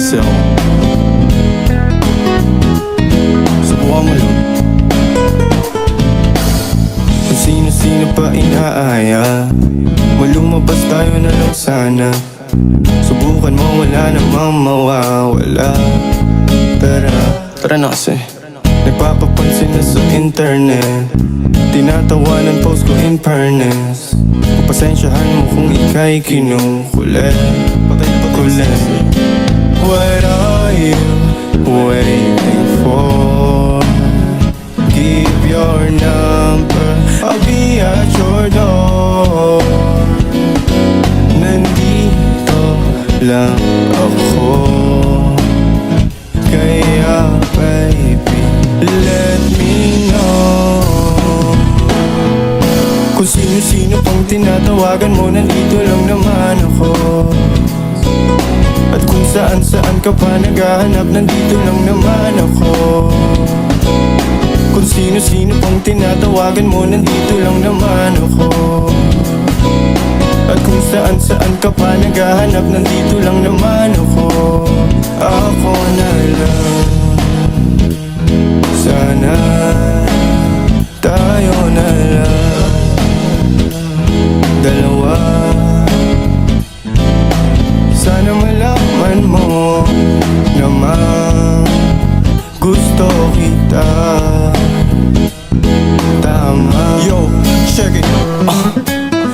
kasi ako. Subukan mo lang. Kung sino-sino pa inaaya, malumabas tayo na lang sana. Subukan mo, wala namang mawawala. Tara na kasi. Nagpapapansin na sa internet, tinatawanan post ko in fairness. Pasensyahan mo kung ika'y kinukulit. What are you waiting for? Give your number, I'll be at your door. Nandito lang ako, kaya baby, let me know. Kung sino-sino pang tinatawagan mo, nandito lang naman ako. At kung saan-saan ka pa naghahanap, nandito lang naman ako. Kung sino-sino pang tinatawagan mo, nandito lang naman ako. At kung saan-saan ka pa naghahanap, nandito lang naman ako. Ako na lang. Sana tayo na lang, dalawa. Sana malaman mo naman gusto kita. Tama. Yo, check it.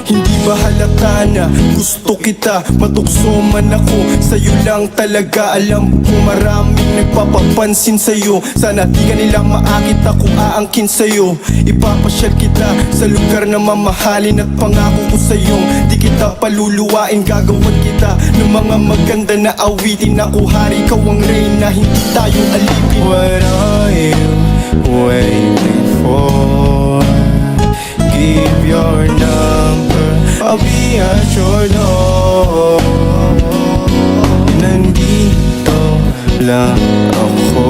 Hindi ba halata na gusto kita? Matukso man ako, sa'yo lang talaga. Alam ko maraming nagpapapansin sa'yo. Sana di ka nila maakit, ako aangkin sa'yo. Ipapasyal kita sa lugar na mamahalin. At pangako ko sa'yo, di kita paluluwain. Gagawan kita ng mga maganda na awitin. Ako hari, ikaw ang reyna, hindi tayo alipin. What are you waiting for? Give your number, I'll be at your door. Nandito lang ako,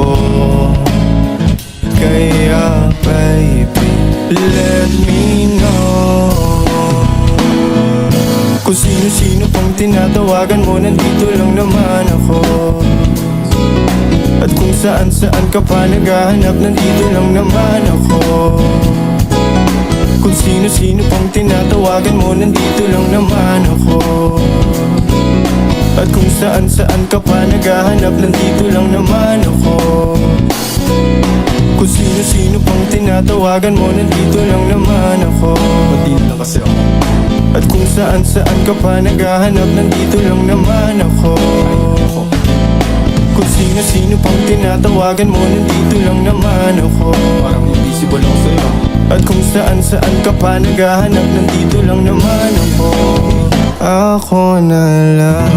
kaya baby, let me know. Kung sino-sino pang tinatawagan mo, nandito lang naman ako. At kung saan-saan ka pa naghahanap, nandito lang naman ako. Kung sino-sino pang tinatawagan mo, nandito lang naman ako. At kung saan-saan ka pa naghahanap, nandito lang naman ako. Kung sino-sino pang tinatawagan mo, nandito lang naman ako. Matiin na kasi ako. At kung saan-saan ka pa naghahanap, nandito lang naman ako. Kung sino-sino pang tinatawagan mo, nandito lang naman ako. Parang invisible ako sa'yo. At kung saan-saan ka pa naghahanap, nandito lang naman ako. Ako na lang.